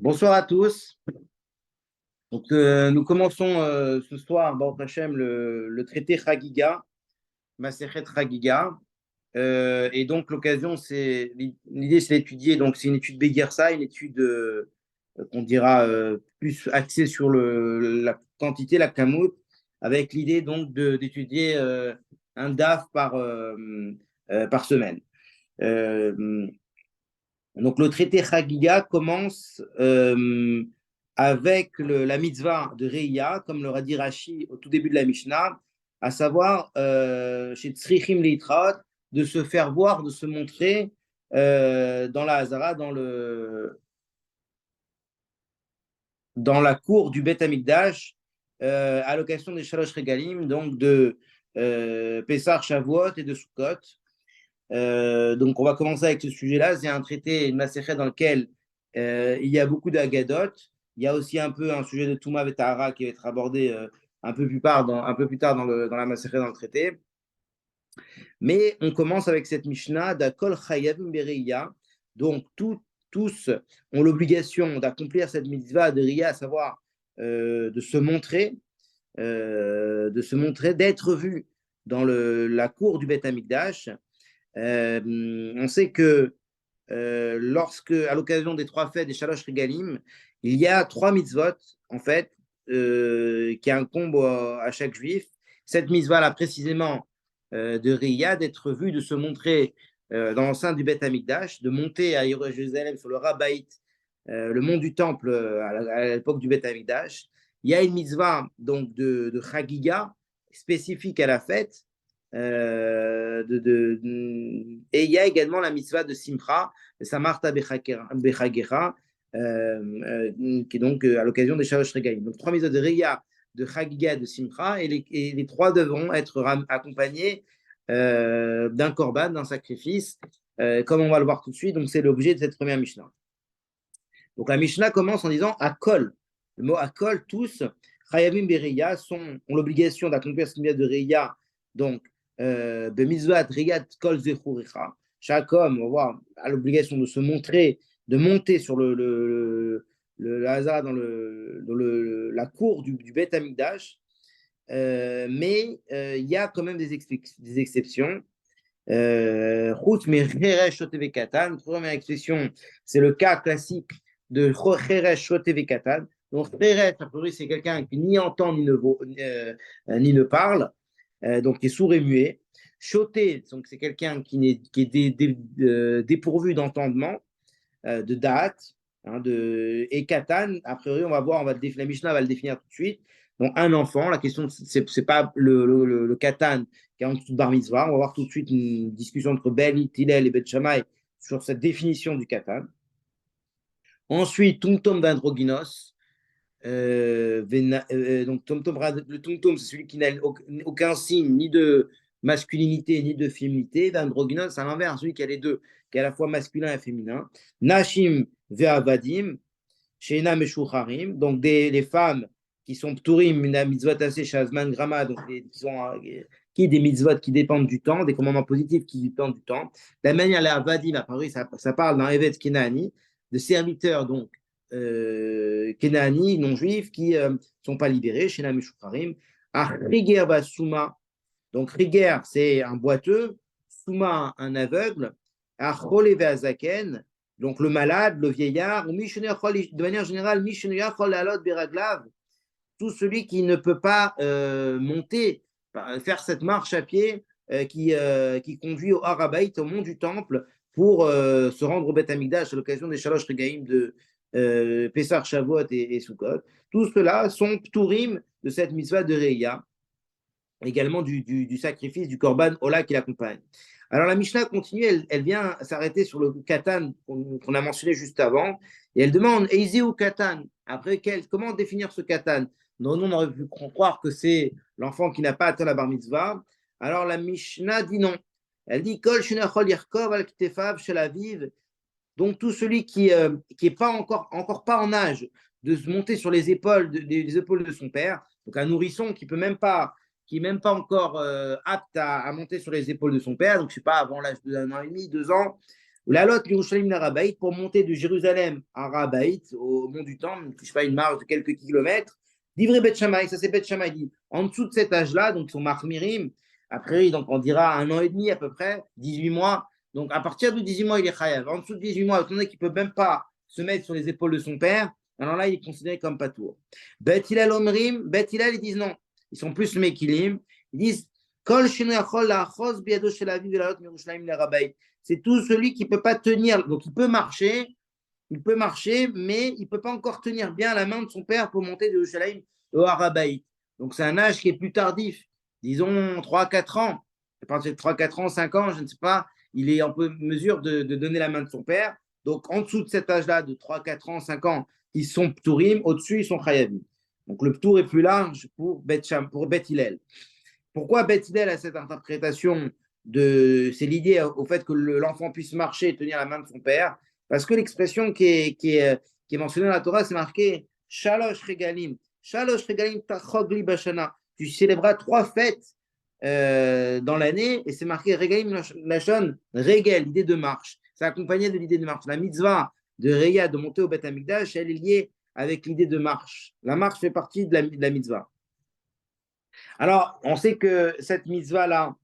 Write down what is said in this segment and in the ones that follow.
Bonsoir à tous. Nous commençons ce soir, Baruch Hashem, le traité Chagiga, Masechet Chagiga. Et donc, l'occasion, l'idée, c'est d'étudier. Donc, c'est une étude Beguersa, une étude qu'on dira plus axée sur la quantité, la kamout, avec l'idée donc d'étudier un DAF par semaine. Euh, Donc, le traité Chagiga commence avec la mitzvah de Reïa, comme le dit Rashi au tout début de la Mishnah, à savoir, chez Tzrichim Leitraot, de se faire voir, de se montrer dans la Hazara, dans la cour du Beth Amikdash, à l'occasion des Shalosh Regalim, donc de Pessah, Shavuot et de Sukkot. Donc, on va commencer avec ce sujet-là. C'est un traité, une macérée dans lequel il y a beaucoup d'Agadot. Il y a aussi un peu un sujet de Touma Vetahara qui va être abordé un peu plus tard dans la macérée dans le traité. Mais on commence avec cette Mishnah d'Akol Chayavim Bereya. Donc, tous ont l'obligation d'accomplir cette mitzvah de Ria, à savoir de se montrer, d'être vu dans la cour du Beth Amikdash. On sait que à l'occasion des trois fêtes des Shalosh Regalim, il y a trois mitzvot, en fait, qui incombent à chaque juif. Cette mitzvah-là, précisément, de Riyad, d'être vu, de se montrer dans l'enceinte du Beth Amikdash, de monter à Jérusalem sur le Rabbaït, le mont du Temple, à l'époque du Beth Amikdash. Il y a une mitzvah donc de Chagiga, spécifique à la fête. Et il y a également la mitzvah de Simcha, de Samarta Bechagera, qui est donc à l'occasion des Shalosh Regalim. Donc, trois mitzvahs de Reya, de Chagiga et de Simcha, et les trois devront être accompagnés d'un korban, d'un sacrifice, comme on va le voir tout de suite. Donc, c'est l'objet de cette première Mishnah. Donc, la Mishnah commence en disant Akol. Le mot Akol, tous, Chayavim Bereya, ont l'obligation d'accomplir cette mitzvah de Reya, donc, Bemizvat Riyat Kol Zechuricha. Chaque homme, on voit, a l'obligation de se montrer, de monter sur le hasard dans la cour du Beth Amikdash. Mais il y a quand même des exceptions. Première expression, c'est le cas classique de Cheresh Shoteve Katan. Donc, Cheresh, a priori, c'est quelqu'un qui ni entend ni ne parle, donc qui est sourd et muet. Choté, donc c'est quelqu'un qui est dépourvu d'entendement, de date, et Katan, a priori, la Mishnah va le définir tout de suite. Donc, un enfant, la question, c'est pas le Katan qui est en dessous de Bar Mitzvah. On va voir tout de suite une discussion entre Ben Hillel et Bet Shammai sur cette définition du Katan. Ensuite, Tumtum d'Androgynos. Donc, le Tumtum, c'est celui qui n'a aucun signe ni de masculinité ni de féminité. D'Androgynos, c'est à l'inverse, celui qui a les deux, qui est à la fois masculin et féminin. Nashim ve'avadim, sheina meshucharim, donc les femmes qui sont pturim, une mitzvot assez shazman grama, donc qui des mitzvot qui dépendent du temps, des commandements positifs qui dépendent du temps. De la manière, les avadim, à Paris, ça parle d'un evet kenani, de serviteurs donc kenani, non-juifs, qui ne sont pas libérés, sheina meshucharim. Riger basuma, donc Riger, c'est un boiteux, Souma, un aveugle, Achole ve'azaken, donc le malade, le vieillard, ou de manière générale, beraglav, tout celui qui ne peut pas monter, faire cette marche à pied qui conduit au Harabait, au mont du Temple, pour se rendre au Beth Amikdash à l'occasion des Shalosh Regaim de Pessah, Shavuot et Sukkot. Tout cela sont pturim de cette mitzvah de Reya, également du sacrifice du Korban Ola qui l'accompagne. Alors la Mishnah continue, elle vient s'arrêter sur le Katan qu'on a mentionné juste avant, et elle demande Eizeu Katan. Après, comment définir ce Katan? Non, on aurait pu croire que c'est l'enfant qui n'a pas atteint la bar mitzvah. Alors la Mishnah dit non. Elle dit Kol Shenachol Yerkov al Ktefav Shelaviv. Donc tout celui qui est pas encore pas en âge de se monter sur les épaules des épaules de son père, donc un nourrisson qui n'est même pas encore apte à monter sur les épaules de son père, donc je sais pas, avant l'âge de 1 an et demi, 2 ans, ou la lot l'Yerushalayim l'Arabaït, pour monter de Jérusalem à Arabaït, au mont du Temple, je sais pas, une marge de quelques kilomètres. Divrei Bet Shammai, ça c'est Bet Shammai dit, en dessous de cet âge-là, donc son Mahmirim, après, donc on dira 1 an et demi à peu près, 18 mois. Donc à partir de 18 mois, il est chayav. En dessous de 18 mois, étant donné qu'il ne peut même pas se mettre sur les épaules de son père, alors là, il est considéré comme patour. Bet Hillel Omrim, Bet Hillel, ils disent non. Ils sont plus Mekilim. Ils disent c'est tout celui qui ne peut pas tenir. Donc il peut marcher, mais il ne peut pas encore tenir bien la main de son père pour monter de Yerushalayim au Arabaït. Donc c'est un âge qui est plus tardif, disons 3-4 ans. À partir de 3-4 ans, 5 ans, je ne sais pas, il est en mesure de donner la main de son père. Donc en dessous de cet âge-là, de 3-4 ans, 5 ans, ils sont ptourim, au-dessus, ils sont chayavim. Donc le ptour est plus large pour Bet Hillel. Pourquoi Bet Hillel a cette interprétation c'est l'idée au fait que l'enfant puisse marcher et tenir la main de son père, parce que l'expression qui est mentionnée dans la Torah, c'est marqué Shalosh Regalim. Shalosh Regalim Tachogli Bashana. Tu célébreras 3 fêtes dans l'année, et c'est marqué Regalim Lashon Regel, l'idée de marche. C'est accompagné de l'idée de marche. La mitzvah de Reya, de monter au Beth Amikdash, elle est liée avec l'idée de marche. La marche fait partie de la mitzvah. Alors, on sait que cette mitzvah-là,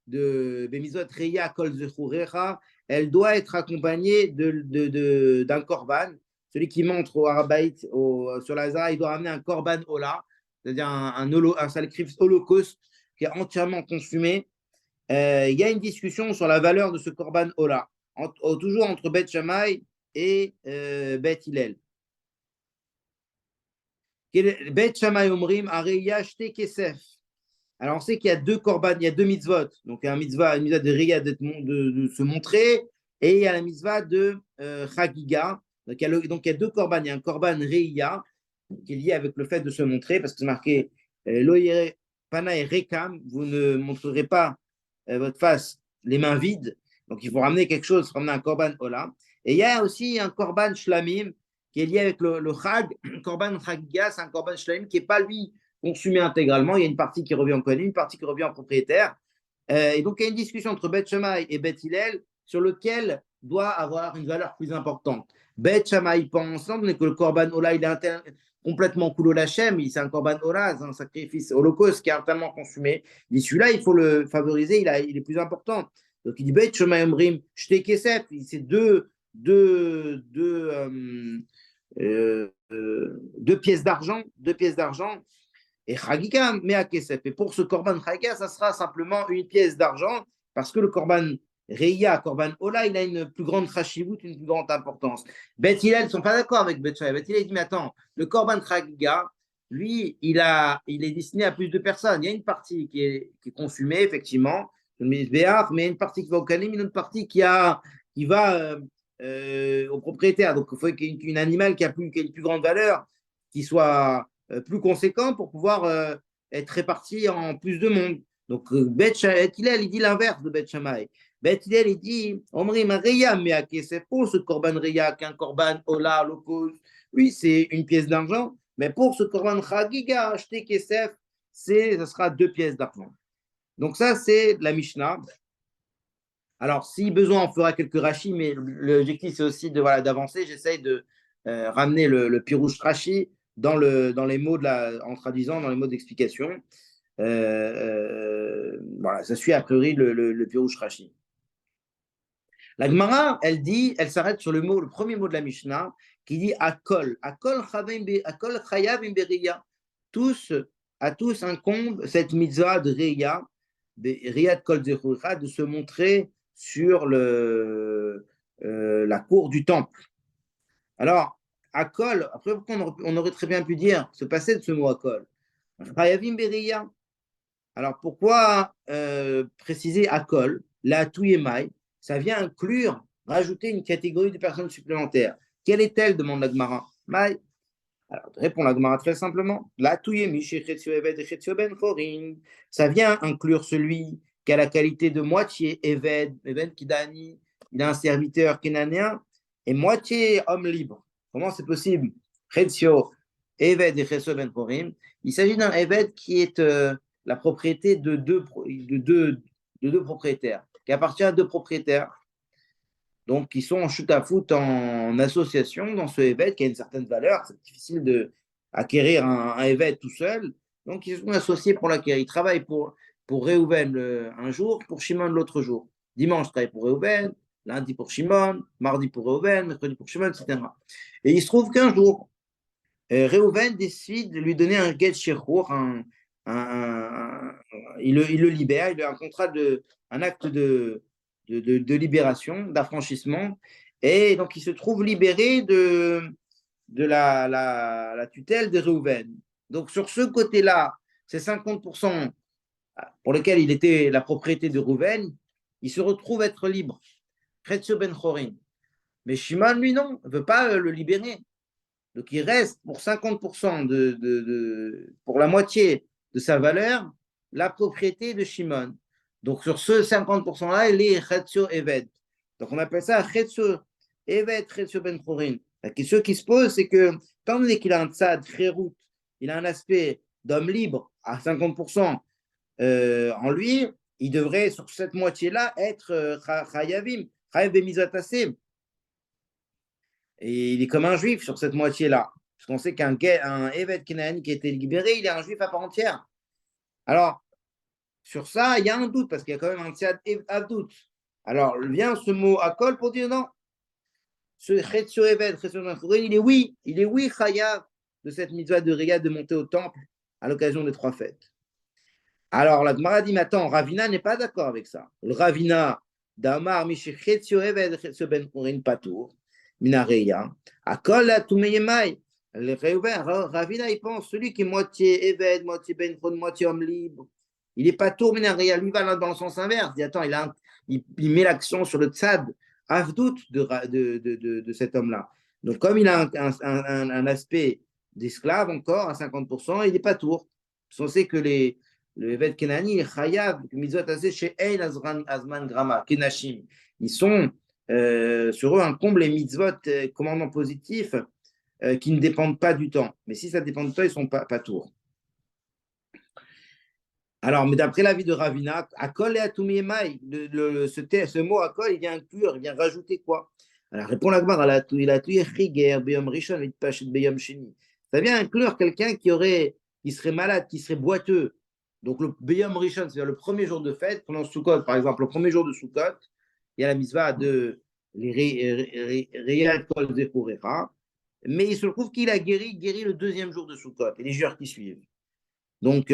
de Bemizot Reya Kol Zechurecha, elle doit être accompagnée d'un korban. Celui qui monte au Arabaït, sur la Zara, il doit ramener un korban Ola, c'est-à-dire un sacrifice holocauste qui est entièrement consumé. Il y a une discussion sur la valeur de ce korban Ola, toujours entre Bet Shammai et Bet Hillel. Bet Shammai Omrim, Areya Shte Kesef. Alors, on sait qu'il y a 2 korban, il y a 2 mitzvot. Donc, il y a une mitzvah de Riyad de se montrer, et il y a la mitzvah de Chagiga. Donc, il y a 2 korban. Il y a un korban Reya, qui est lié avec le fait de se montrer, parce que c'est marqué Loyere Pana et Rekam, vous ne montrerez pas votre face les mains vides. Donc, il faut ramener quelque chose, ramener un korban Ola. Et il y a aussi un korban Shlamim, qui est lié avec le Chag. Korban Chagiga, c'est un korban Shlamim qui n'est pas lui consumé intégralement. Il y a une partie qui revient en Kohanim, une partie qui revient en propriétaire. Et donc, il y a une discussion entre Bet Shammai et Bet Hillel sur lequel doit avoir une valeur plus importante. Bet Shammai pense que le Korban Ola, il est complètement cool au Lachem, c'est un Korban Ola, c'est un sacrifice holocauste qui est entièrement consumé. Il dit celui-là, il faut le favoriser, il est plus important. Donc, il dit Bet Shammai Omrim, Shte Kesef, c'est deux pièces d'argent, et Chagiga, mais à Kesef. Et pour ce Korban Chagiga, ça sera simplement une pièce d'argent, parce que le Korban Reya, Korban Ola, il a une plus grande Chashivut, une plus grande importance. Bet Hillel ne sont pas d'accord avec Bet Shammai. Bet Hillel dit, mais attends, le Korban Chagiga, lui, il est destiné à plus de personnes. Il y a une partie qui est consumée, effectivement, mais il y a une partie qui va au Kanim, une autre partie qui va au propriétaire. Donc, il faut qu'il y ait un animal qui a une plus grande valeur, qui soit plus conséquent pour pouvoir être réparti en plus de monde. Donc, Bet Hillel, il dit l'inverse de Bet Shammai. Bet Hillel, il dit Omrim Reya, mais à c'est pour ce Korban Reya qu'un Korban Ola, l'occasion. Oui, c'est une pièce d'argent, mais pour ce Korban Chagiga, acheter Kesef, ça sera 2 pièces d'argent. Donc, ça, c'est la Mishnah. Alors, si besoin, on fera quelques rachis, mais l'objectif, c'est aussi d'avancer. J'essaye de ramener le pirouche rachi dans les mots en traduisant dans les mots d'explication. Voilà, ça suit a priori le pirouche rachi. La Gemara, elle s'arrête sur le premier mot de la Mishnah, qui dit Akol. Akol chayav im beriya. À tous incombe cette mitzvah de Reya, de Kol Zechurcha, de se montrer sur la cour du temple. Alors, Akol, après, on aurait très bien pu dire, se passer de ce mot Akol. Chayavim beriya. Alors, pourquoi préciser Akol, la Touyemai? Ça vient inclure, rajouter une catégorie de personnes supplémentaires. Quelle est-elle, demande la Gemara. Maï. Alors, répond la Gemara très simplement. La Touyemi, ça vient inclure celui qui a la qualité de moitié Eved Kidani, il a un serviteur kénanéen, et moitié homme libre. Comment c'est possible? Chetzio, Eved et Chetzio Ben Chorim. Il s'agit d'un Eved qui est la propriété de deux propriétaires, qui appartient à 2 propriétaires. donc qui sont en chute-à-foot en association dans ce Evet qui a une certaine valeur. C'est difficile d'acquérir un Evet tout seul. Donc, ils sont associés pour l'acquérir. Ils travaillent pour Réhouven un jour, pour Shimon l'autre jour. Dimanche, ils travaillent pour Réhouven, lundi pour Shimon, mardi pour Réhouven, mercredi pour Shimon, etc. Et il se trouve qu'un jour, Réhouven décide de lui donner un get shechur, il le libère, il a un contrat un acte de libération, d'affranchissement, et donc il se trouve libéré de la tutelle de Réhouven. Donc sur ce côté-là, c'est 50% pour lequel il était la propriété de Réhouven, il se retrouve être libre. Chetzo ben Chorin. Mais Shimon, lui, non, ne veut pas le libérer. Donc il reste pour 50% pour la moitié de sa valeur, la propriété de Shimon. Donc sur ce 50%-là, il est Chetzo Eved. Donc on appelle ça Chetzo Eved, Chetzo Ben Chorin. La question qui se pose, c'est que, tant donné qu'il a un tzad, Khérout, il a un aspect d'homme libre à 50% en lui, il devrait, sur cette moitié-là, être Chayavim, Chayav Bemizatase. Et il est comme un juif sur cette moitié-là. Parce qu'on sait qu'un Evet Kenaani qui a été libéré, il est un juif à part entière. Alors, sur ça, il y a un doute, parce qu'il y a quand même un tzad doute. Alors, vient ce mot akol pour dire non. Ce Chetzo Evet, Chetzo Ben, il est oui Chayav de cette mitzvah de Riyad de monter au temple à l'occasion des 3 fêtes. Alors, la Gemara dit, mais attends, Ravina n'est pas d'accord avec ça. Le Ravina, Damar, Mishi Chetzo Evet, Chetzo Ben Chorin Patour, Minareya, Akol Tumeyemai. Ravina, il pense, celui qui est moitié Eved, moitié Ben Chon, moitié homme libre, il n'est pas tour Minareya, lui va dans le sens inverse. Il dit, attends, il met l'accent sur le tzad, Avdout de cet homme-là. Donc, comme il a un aspect d'esclave encore à 50%, il n'est pas tour. On sait que le Evet Kenani, Chayav, Mitzvot Azeh, chez Ein Azman Grama, Kenashim. Ils sont sur eux un comble les mitzvot, commandements positifs, qui ne dépendent pas du temps. Mais si ça dépend du temps, ils ne sont pas tours. Alors, mais d'après l'avis de Ravina, Akol et Atumiemai, ce mot Akol, il vient inclure, il vient rajouter quoi? Alors, répond la Gemara, il a tué Chiger, Beyom Rishon, Vitpachet, Beyom Sheni. Ça vient inclure quelqu'un qui serait malade, qui serait boiteux. Donc, le Beyom Rishon, c'est-à-dire le premier jour de fête, pendant Sukkot, par exemple, le premier jour de Sukkot, il y a la mitzvah de Reyat Kol Zechurecha, mais il se trouve qu'il a guéri le deuxième jour de Sukkot et les jours qui suivent. Donc,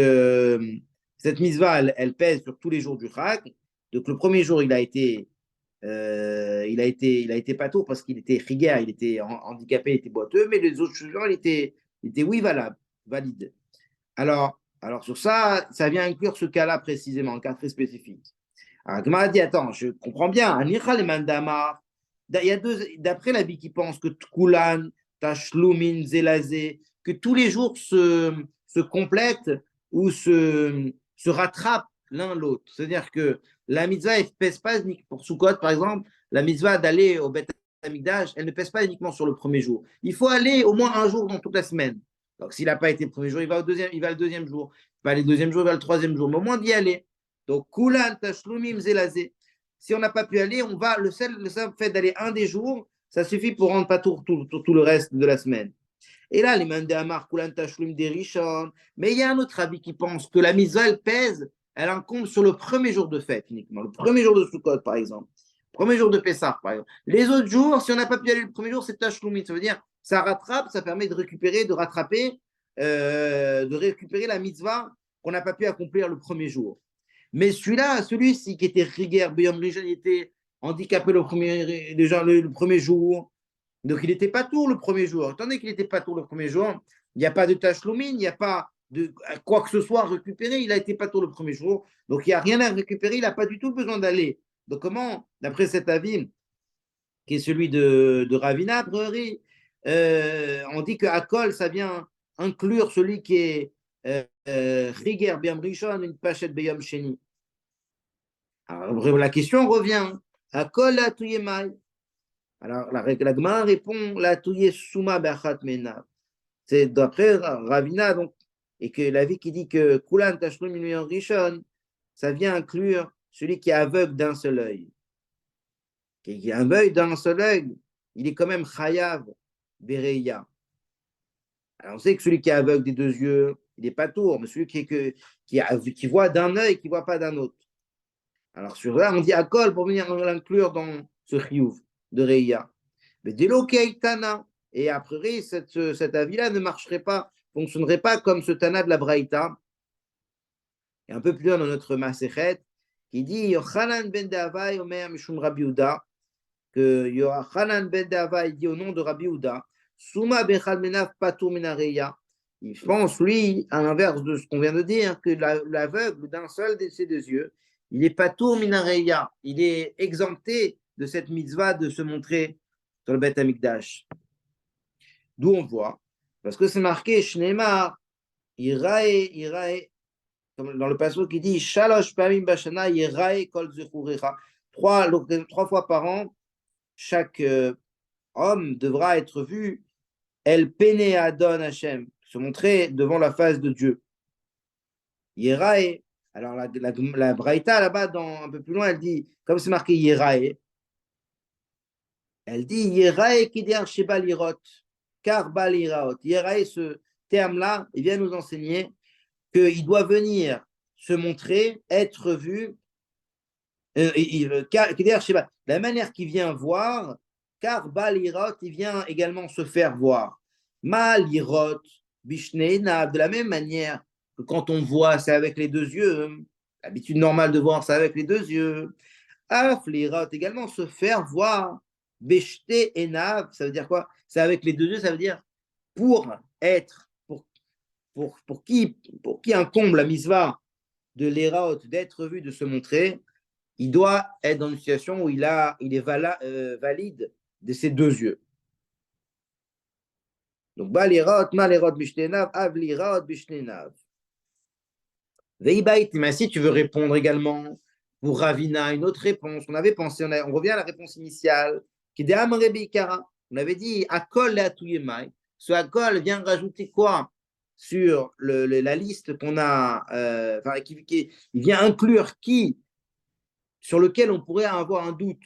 cette mitzvah, elle pèse sur tous les jours du Chag. Donc, le premier jour, il a été patour parce qu'il était rigueur, il était handicapé, il était boiteux, mais les autres jours, il était oui, valide. Alors, sur ça, ça vient inclure ce cas-là précisément, un cas très spécifique. Alors, Gmara dit, attends, je comprends bien. Il y a d'après l'avis qui pense que Tkulan, Tashlumin, Zelazé, que tous les jours se complètent ou se rattrapent l'un l'autre. C'est-à-dire que la mitzvah, elle ne pèse pas uniquement, pour Sukkot, par exemple, la mitzvah d'aller au Beth Amikdash, elle ne pèse pas uniquement sur le premier jour. Il faut aller au moins un jour dans toute la semaine. Donc, s'il n'a pas été le premier jour, il va le deuxième jour. Il va aller le deuxième jour, il va le troisième jour. Mais au moins d'y aller. Donc, Kulan, Tashlumim, Zelazé. Si on n'a pas pu aller, on va, le simple fait d'aller un des jours, ça suffit pour rendre pas tout le reste de la semaine. Et là, les Mandéamar, Kulan, Tashlum, Derishon. Mais il y a un autre avis qui pense que la mitzvah, elle pèse, elle incombe sur le premier jour de fête uniquement. Le premier jour de Sukkot, par exemple. Premier jour de Pessah, par exemple. Les autres jours, si on n'a pas pu aller le premier jour, c'est Tashlumim. Ça veut dire, ça rattrape, ça permet de récupérer, de récupérer la mitzvah qu'on n'a pas pu accomplir le premier jour. Mais celui-ci qui était rigueur, Beyom Rishon, il était handicapé le premier jour. Donc, il n'était pas tour le premier jour. Étant donné qu'il n'était pas tour le premier jour, il n'y a pas de tachloumine, il n'y a pas de quoi que ce soit à récupérer. Il n'a été pas tour le premier jour. Donc, il n'y a rien à récupérer. Il n'a pas du tout besoin d'aller. Donc, comment, d'après cet avis, qui est celui de Ravina, on dit que Akol, ça vient inclure celui qui est Riger Biam Rishon, une Pachet Beyam Sheni. Alors, la question revient. Akol la Tuyemai. Alors, la Gemara répond la Tuye Suma Be'achat Mena. C'est d'après Ravina, donc, et que l'avis qui dit que Kulan Tashlum Million Rishon, ça vient inclure celui qui est aveugle d'un seul œil. qui a un œil d'un seul œil, il est quand même chayav bereya. Alors on sait que celui qui est aveugle des deux yeux, il n'est pas tour, mais celui qui voit d'un œil, qui ne voit pas d'un autre. Alors sur là, on dit akol pour venir l'inclure dans ce chiyuv de reya. Mais dès keitana, et a priori, cet avis-là ne marcherait pas, fonctionnerait pas comme ce Tana de la Braïta. Et un peu plus loin dans notre Masechet, qui dit Yochanan ben Davai Omer Mishum Rabbi Uda, que Yochanan ben Davai dit au nom de Rabbi Uda, Suma Bechal Menav Patur Minareya. Il pense, lui, à l'inverse de ce qu'on vient de dire, que l'aveugle d'un seul de ses deux yeux, il est Patur Minareya, il est exempté de cette mitzvah de se montrer sur le Beth Amikdash. D'où on voit, parce que c'est marqué Shneimar, Irae, comme dans le passage qui dit Shalosh Pamim Bashana, Irae Kol Zechurecha. Trois fois par an, chaque homme devra être vu El Pene Adon Hashem, se montrer devant la face de Dieu. Irae, alors la Braïta là-bas, un peu plus loin, elle dit, comme c'est marqué Irae, elle dit Irae Kider Sheba Lirot. Car Baliraot, Yerae, ce terme-là, il vient nous enseigner qu'il doit venir se montrer, être vu, de la manière qu'il vient voir, car Balirot, il vient également se faire voir. Malirot, Bishneina, de la même manière que quand on voit, c'est avec les deux yeux, l'habitude normale de voir, c'est avec les deux yeux. Aflirot, également se faire voir. Beshte Enav, ça veut dire quoi? C'est avec les deux yeux, ça veut dire pour être, pour qui incombe la misva de l'Eraot, d'être vu, de se montrer, il doit être dans une situation où il est valide de ses deux yeux. Donc, Bal Eraot, Mal Eraot Bishnenav, Av l'Eraot Bishnenav. Veibait, mais si tu veux répondre également pour Ravina, une autre réponse, on avait pensé, on revient à la réponse initiale, qui est Amrebikara. On avait dit Akol et Atuyemai. Ce Akol vient rajouter quoi sur la liste qu'on a, il vient inclure qui, sur lequel on pourrait avoir un doute,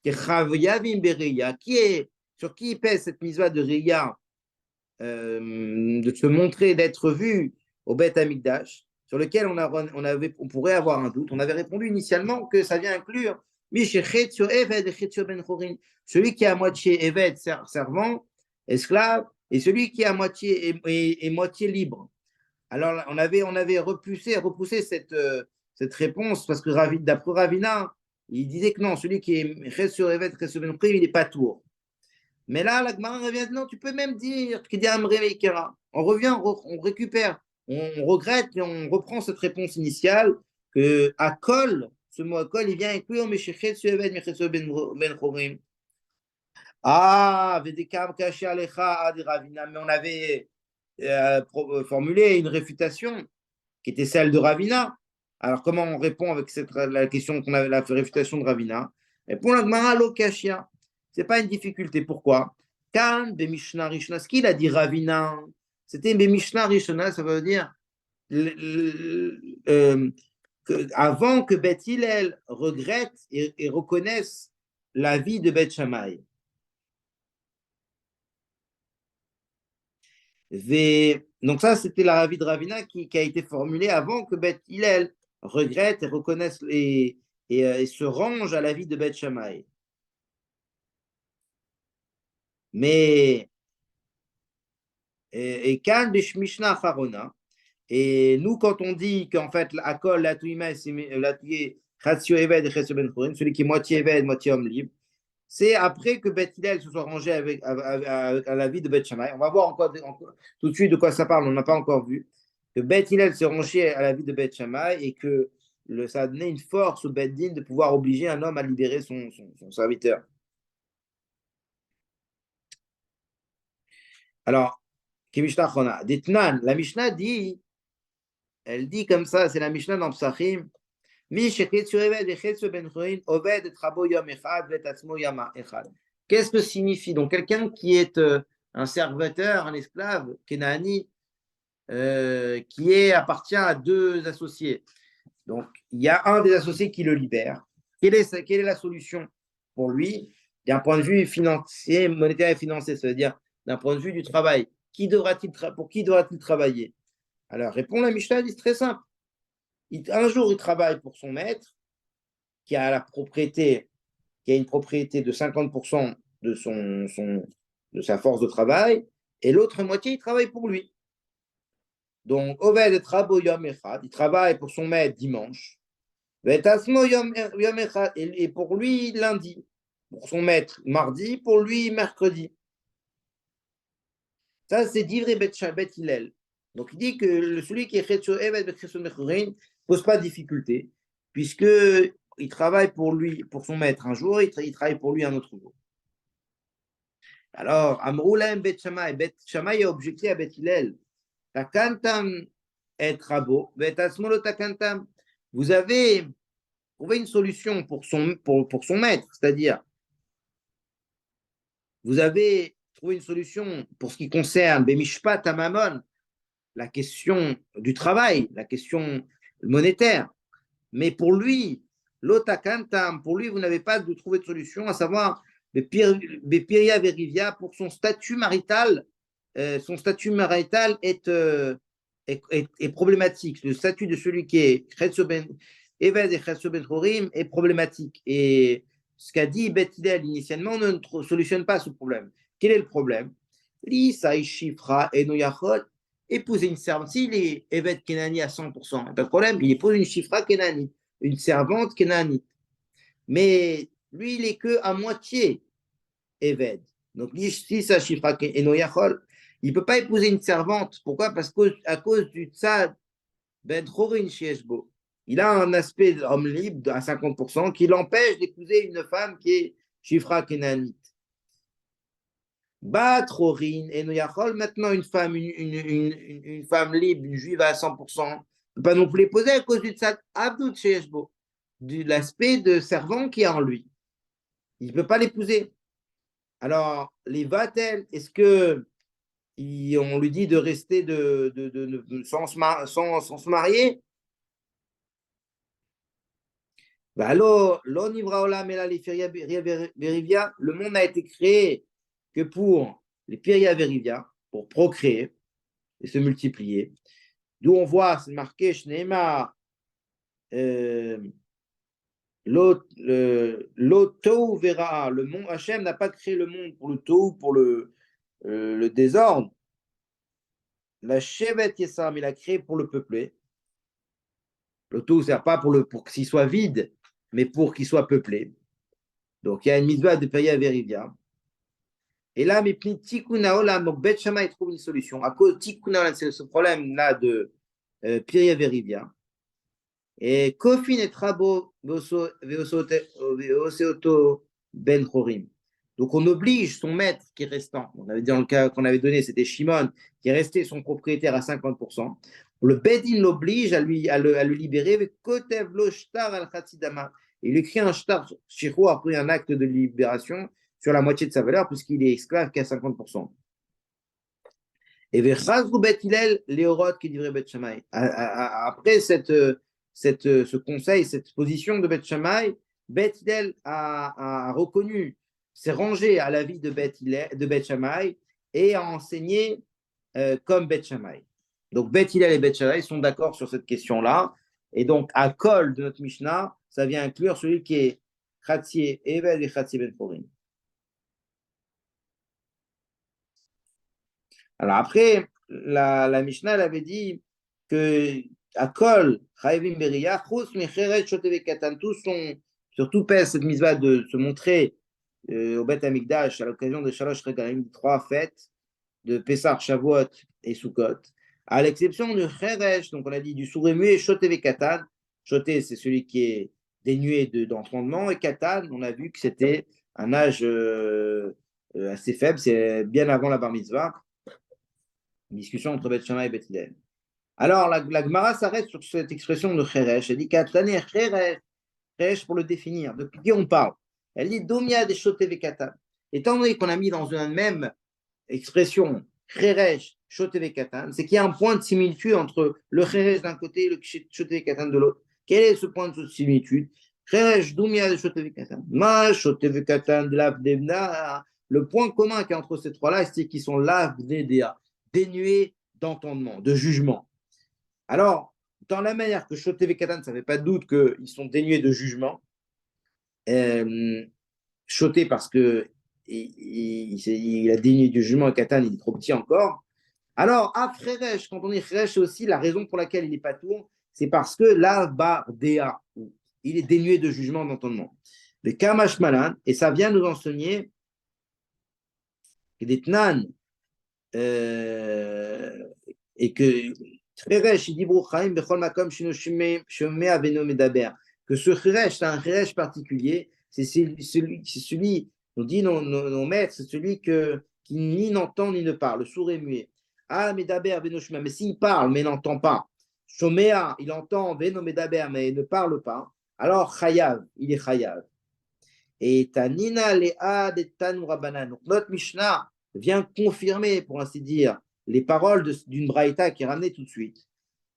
qui est sur qui pèse cette misva de Reya, de se montrer, d'être vu au Beth Amikdash, sur lequel on pourrait avoir un doute. On avait répondu initialement que ça vient inclure celui qui est à moitié Eved, servant, esclave, et celui qui est à moitié et moitié libre. Alors, on avait repoussé cette réponse parce que d'après Ravina, il disait que non, celui qui est sur Eved, il n'est pas tour. Mais là, la Gemara revient, non, tu peux même dire on revient, on récupère, on regrette et on reprend cette réponse initiale que Akol, ce mot Akol, il vient inclure Meshechet Sueved, Meshechet Ben Chorim. Ah, Vedekam Kashi Alecha Adi Ravina, mais on avait formulé une réfutation qui était celle de Ravina. Alors, comment on répond avec la question qu'on avait, la réfutation de Ravina? Et pour la Gemara, Lokashia. Ce n'est pas une difficulté. Pourquoi? Kan Bemishna Rishna, ce qu'il a dit Ravina, c'était Bemishna Rishna, ça veut dire avant que Beth Hillel regrette et reconnaisse la vie de Beth Shammai. Donc ça, c'était la vie de Ravina qui a été formulée avant que Beth Hillel regrette et reconnaisse et se range à la vie de Beth Shammai. Mais et Kan Bishmishna Farona. Et nous, quand on dit qu'en fait, Akol, la Touima, celui qui est moitié Eved, moitié homme libre, c'est après que Beth Hillel se soit rangé à la vie de Beth Shammai. On va voir encore tout de suite de quoi ça parle, on n'a pas encore vu. Que Beth Hillel s'est rangé à la vie de Beth Shammai et que ça a donné une force au Beth Din de pouvoir obliger un homme à libérer son serviteur. Alors, Kimishna Chona, Ditnan, la Mishnah dit, elle dit comme ça, c'est la Mishnah dans Psachim, Qu'est-ce que signifie donc quelqu'un qui est un serviteur, un esclave, Kenani, qui appartient à deux associés. Donc, il y a un des associés qui le libère. Quelle est la solution pour lui, d'un point de vue financier, monétaire et financier, ça veut dire d'un point de vue du travail. Pour qui devra-t-il travailler? Alors, répond la Mishnah, c'est très simple. Un jour, il travaille pour son maître, qui a une propriété de 50% de sa force de travail, et l'autre moitié, il travaille pour lui. Donc, Oved et Trabo Yom Echad, il travaille pour son maître dimanche, et pour lui lundi, pour son maître mardi, pour lui mercredi. Ça, c'est Divrei Bet Hillel. Donc, il dit que celui qui est Chetzo Eved Bet Chetzo Mechurin ne pose pas de difficulté, puisqu'il travaille pour lui, pour son maître un jour, il travaille pour lui un autre jour. Alors, Amroulaim Bet Shammai a objecté à Bet Hillel. Takantam et Rabo, Bet Asmolo Takantam. Vous avez trouvé une solution pour son maître, c'est-à-dire, vous avez trouvé une solution pour ce qui concerne Bemishpat Amamon, la question du travail, la question monétaire. Mais pour lui, l'Otakantam, pour lui, vous n'avez pas trouvé de solution, à savoir Bepiria Verivia, pour son statut marital. Son statut marital est problématique. Le statut de celui qui est Eved et Chetzo Ben Chorim est problématique. Et ce qu'a dit Bet Hillel initialement ne solutionne pas ce problème. Quel est le problème? Épouser une servante. S'il est Eved Kenani à 100%, pas de problème, il épouse une Shifra Kenani, une servante Kenani. Mais lui, il n'est que à moitié Eved. Donc, si sa Shifra Enoyachol, il ne peut pas épouser une servante. Pourquoi? Parce qu'à cause du Tzad Ben Chorin Shieshbo. Il a un aspect d'homme libre à 50% qui l'empêche d'épouser une femme qui est Shifra Kenanite. Batrorin et Noyachol, maintenant une femme libre, une juive à 100%, ne peut pas non plus l'épouser à cause du Tzad Abdut Shieshbo, de l'aspect de servant qui est en lui. Il ne peut pas l'épouser. Alors, les Vatel, est-ce que on lui dit de rester sans se marier? Le monde n'a été créé que pour les Piria Verivia, pour procréer et se multiplier. D'où on voit, c'est marqué, Shneema, l'Otou verra, le monde, Hachem n'a pas créé le monde pour le Tou, pour le désordre. La Shevet Yesam, il a créé pour le peupler. Le Tou ne sert pas pour qu'il soit vide, mais pour qu'il soit peuplé. Donc il y a une mitzvah de Piria Verivia. Et là, mais Tikkuna Olam, donc Bet Shammai trouve une solution. À cause de Tikkuna Olam, c'est ce problème-là de Piria Verivia. Et Kofin et Trabo Veoseoto Ben Chorim. Donc on oblige son maître qui est restant. On avait dit dans le cas qu'on avait donné, c'était Shimon, qui est resté son propriétaire à 50%. Le Bedin l'oblige à le libérer avec Kotev lo shtar al Khatsidama. Il écrit un shtar, Shiro a pris un acte de libération sur la moitié de sa valeur, puisqu'il est esclave qu'à 50%. Et Vechazru Bet Hillel, Léorot qui livrait Bet Shammai. Après ce conseil, cette position de Bet Shammai, Bet Hillel a reconnu, s'est rangé à l'avis de Bet Shammai et a enseigné comme Bet Shammai. Donc Bet Hillel et Bet Shammai sont d'accord sur cette question-là. Et donc, à Kol de notre Mishnah, ça vient inclure celui qui est Khatsi Eved et Khatsi Ben Chorim. Alors après, la Mishnah elle avait dit que à Kol, Chaïvim Beria, Chous, Mecheret, Shoteve Katan, surtout pèse cette mitzvah de se montrer au Beth Amikdash à l'occasion de Shalosh Regalim, 3 fêtes de Pessah, Shavuot et Sukkot, à l'exception du Cheresh, donc on a dit du sourd-muet et Shoteve Katan. Shoté, c'est celui qui est dénué d'entendement, et Katan, on a vu que c'était un âge assez faible, c'est bien avant la bar mitzvah. Une discussion entre Beth Shammai et Beth Hillel. Alors, la Gemara s'arrête sur cette expression de Cheresh. Elle dit Katlané Cheresh pour le définir. De qui on parle? Elle dit Domia des Shote Vekatan. Étant donné qu'on a mis dans une même expression Cheresh, Shote Vekatan, c'est qu'il y a un point de similitude entre le Cheresh d'un côté et le Shote Vekatan de l'autre. Quel est ce point de similitude? Cheresh Doumia de Shotevikatan. Ma Shotevikatan de l'Avdevna. Le point commun qu'il y a entre ces trois-là, c'est qu'ils sont l'Avdedea, dénués d'entendement, de jugement. Alors, dans la manière que Shotevikatan, ça ne fait pas de doute qu'ils sont dénués de jugement, Choté parce que il a dénué du jugement et Katan, il est trop petit encore. Alors, à Freresh, quand on dit Freresh, c'est aussi la raison pour laquelle il est pas tour, c'est parce que là, Dea, il est dénué de jugement, d'entendement. Le Kamash Malan, et ça vient nous enseigner que des Tnan, et que Freresh, il dit Chaim, Bechol Makom, Shome Aveno Medaber, que ce Freresh, c'est un Freresh particulier, c'est celui, nous dit nos maîtres, c'est celui qui ni n'entend ni ne parle, le sourd et muet. Ah, Medaber, Veno Shema, mais s'il parle, mais n'entend pas, Shomea, il entend Veno Medaber, mais ne parle pas, alors Chayav, il est Chayav. Et Tanina Lea de Tanu Rabbanan. Donc notre Mishnah vient confirmer, pour ainsi dire, les paroles d'une Braïta qui est ramenée tout de suite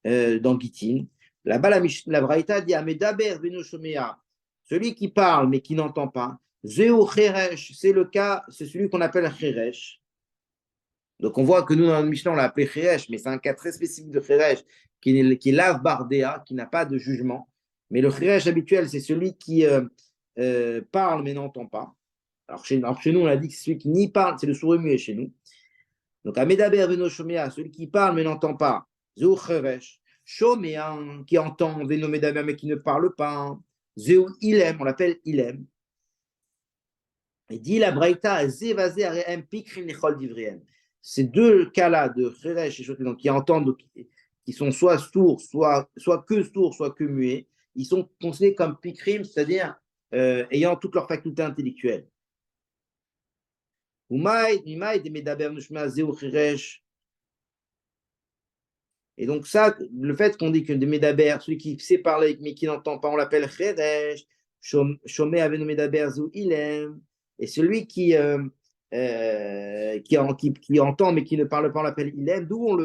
dans Gittin. Là-bas, la Braïta dit Amedaber Veno Shomea, celui qui parle mais qui n'entend pas. Zeu Cheresh, c'est le cas, c'est celui qu'on appelle Cheresh. Donc on voit que nous, dans le Mishnah, on l'a appelé Cheresh, mais c'est un cas très spécifique de Cheresh qui est Lav Bardea, qui n'a pas de jugement. Mais le Cheresh habituel, c'est celui qui parle mais n'entend pas. Alors chez nous, on a dit que c'est celui qui ni parle, c'est le sourd muet chez nous. Donc, Amedaber Veno Shomea, celui qui parle mais n'entend pas. Zeu Cheresh. Shomea, qui entend Veno Medaber mais qui ne parle pas. Zeu Ilem, on l'appelle Ilem. Et dit la Braïta, Zevazé Areem Pikrim Nechol Divriem. Ces deux cas-là de Cheresh et Shoté, donc qui entendent, qui sont soit sourds, soit que muets, ils sont considérés comme Pikrim, c'est-à-dire ayant toutes leurs facultés intellectuelles. Et donc ça, le fait qu'on dit que des Medaber, celui qui sait parler mais qui n'entend pas, on l'appelle Cheresh, Shomé Avenu Medaber Zou Ilem, et celui qui entend mais qui ne parle pas, on l'appelle Ilem, d'où on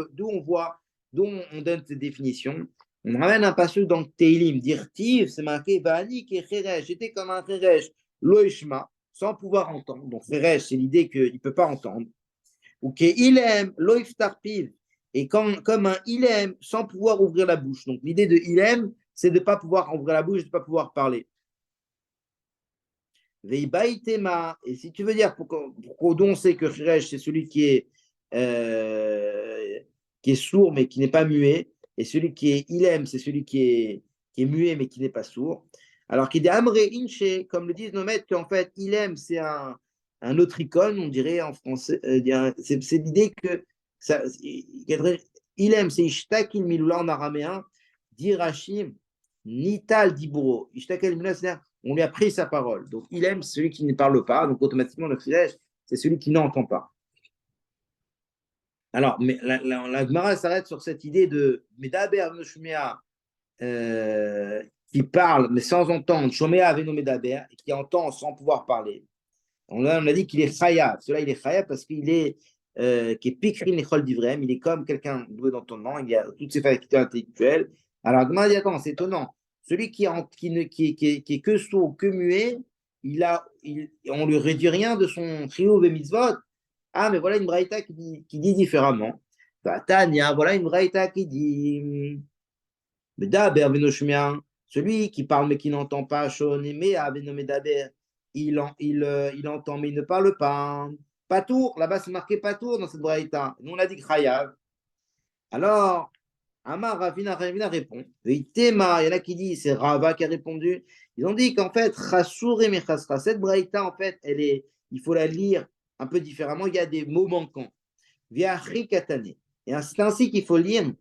donne cette définition. On ramène un passage dans Teilim, Dirtiv, c'est marqué Vani qui est Cheresh, j'étais comme un Cheresh, Loishma, sans pouvoir entendre. Donc Cheresh, c'est l'idée qu'il ne peut pas entendre. Ou que Ilem, Loiftarpiv, et comme un Ilem, sans pouvoir ouvrir la bouche. Donc l'idée de Ilem, c'est de ne pas pouvoir ouvrir la bouche, de ne pas pouvoir parler. Veibaitema, et si tu veux dire, pourquoi on sait que Cheresh, c'est celui qui est sourd mais qui n'est pas muet, et celui qui est Ilem, c'est celui qui est muet mais qui n'est pas sourd. Alors qu'il dit Amre Inche, comme le disent nos maîtres, qu'en fait, Ilem, c'est un autre icône, on dirait en français. C'est l'idée que Ilem, c'est Ishtakil Miloula en araméen, dit Rachim, Nital Diburo. Ishtakil Miloula, c'est-à-dire on lui a pris sa parole. Donc, il aime celui qui ne parle pas. Donc, automatiquement, le Khilesh, c'est celui qui n'entend pas. Alors, mais la Gemara s'arrête sur cette idée de Medaber Noshmea qui parle, mais sans entendre. Shomea Aveno Medaber, et qui entend sans pouvoir parler. On a dit qu'il est Chayav. Cela, il est Chayav parce qu'il est qui est Pikrin Echol Divrem. Il est comme quelqu'un doué d'entendement. Il a toutes ses facultés intellectuelles. Alors, Gemara dit attends, c'est étonnant. Celui qui est que sourd, que muet, on ne lui réduit rien de son trio de mitzvot. Ah, mais voilà une braïta qui dit différemment. Tania, voilà une braïta qui dit celui qui parle mais qui n'entend pas, il entend mais il ne parle pas. Patour, là-bas c'est marqué Patour dans cette braïta. Nous on a dit Chayav. Alors, Amar Ravina répond. Il y en a qui disent, c'est Rava qui a répondu. Ils ont dit qu'en fait, Chassour et Mechasra, cette braïta, en fait, il faut la lire un peu différemment. Il y a des mots manquants. Via Rikatane. Et c'est ainsi qu'il faut lire,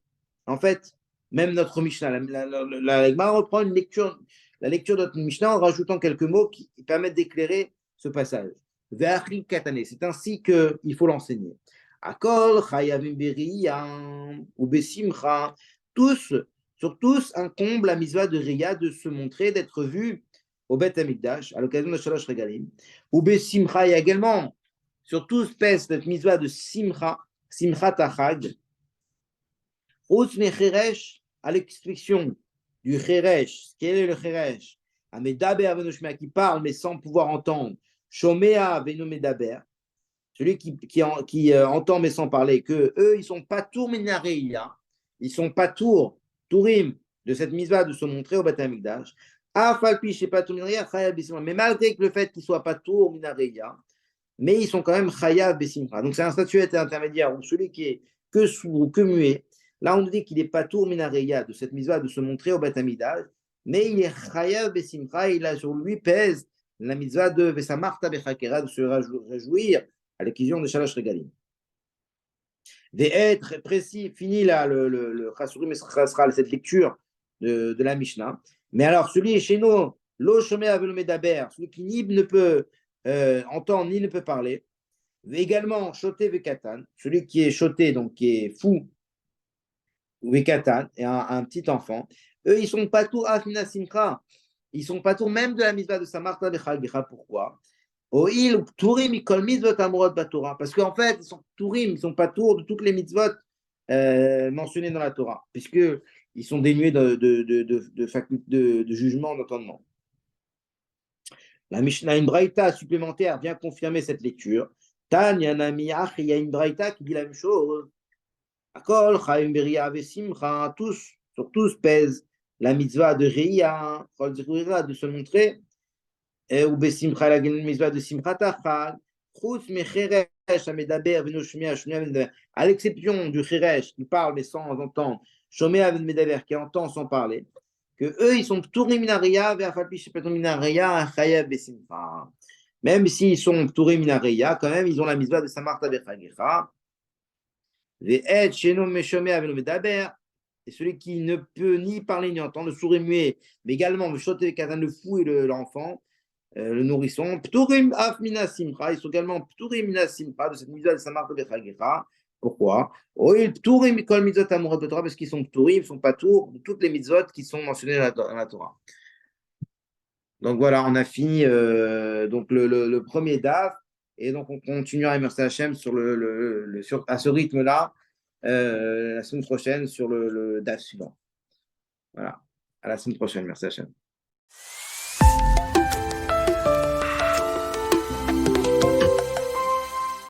en fait, même notre Mishnah. La reprend la lecture de notre Mishnah en rajoutant quelques mots qui permettent d'éclairer ce passage. Via Rikatane. C'est ainsi qu'il faut l'enseigner. Akol, Chayavim Beriyam, ou Besimcha, sur tous incombe la mitzvah de Ria de se montrer, d'être vu au Beth Amikdash, à l'occasion de Shalosh Regalim. Ou Besimcha, et également, sur tous pèse cette mitzvah de Simcha, Simcha Tachag. Osme Cheresh, à l'expression du Cheresh, quel est le Cheresh? Amedaber venoshmea, qui parle mais sans pouvoir entendre. Shomea venomedaber, celui qui entend mais sans parler, que eux, ils sont pas tour minareia, ils sont pas tour, tourim de cette mitzvah de se montrer au Beth Amikdash. Afalpi, je sais pas, mais malgré que le fait qu'ils soient pas tour minareia, mais ils sont quand même chayav besimcha. Donc c'est un statut intermédiaire où celui qui est que sourd ou que muet, là on nous dit qu'il est pas tour minareya de cette mitzvah de se montrer au Beth Amikdash, mais il est chayav besimcha, il a sur lui pèse la mitzvah de vesamarta bechakera, de se réjouir à l'acquisition de Shalosh Regalim. Très précis, fini là le Chasurim Esrasral, cette lecture de la Mishnah. Mais alors, celui chez nous, Lo Shomei Avelo Medaber, celui qui ni ne peut entendre ni ne peut parler. Également, Shoté Vekatan, celui qui est choté, donc qui est fou, Vekatan, et un petit enfant. Eux, ils sont pas tout Afina Simcha. Ils sont pas tout même de la mitzvah de Samarta Bechagira. Pourquoi? Parce qu'en fait, ils sont tourim, ils sont pas tours de toutes les mitzvot mentionnées dans la Torah, puisqu'ils sont dénués de jugement, d'entendement. La Mishnah, une braïta supplémentaire vient confirmer cette lecture. Tanya Namiach, il y a une braïta qui dit la même chose. Akol, Chaim Beria Vesimcha, tous, sur tous pèse la mitzvah de Ria, de se montrer. Ou besimcha la mitzvah de simchat chag, chutz mecheresh amedaber venoshmea shmea medaber. À l'exception du cheresh qui parle mais sans entendre, shomea medaber qui entend sans parler, que eux ils sont pturim minaria ve'afalpi shepetom minaria chayav besimcha. Même s'ils sont pturim minaria, quand même ils ont la mitzvah de samarta bechagecha. Ve'et sheno meshomea venomedaber. Et celui qui ne peut ni parler ni entendre, le sourd et muet, mais également le choté katan, le fou et l'enfant, le nourrisson, Pturim af mina simcha, ils sont également Pturim mina simcha de cette mitzvah de Samarta Bechagecha. Pourquoi? Oil Pturim kol mitzvot amurat de Torah, parce qu'ils sont Pturim, ils ne sont pas tours de toutes les mitzvot qui sont mentionnées dans la Torah. Donc voilà, on a fini donc le premier DAF, et donc on continuera à Merci Hachem à ce rythme-là la semaine prochaine sur le DAF suivant. Voilà, à la semaine prochaine, Merci Hachem.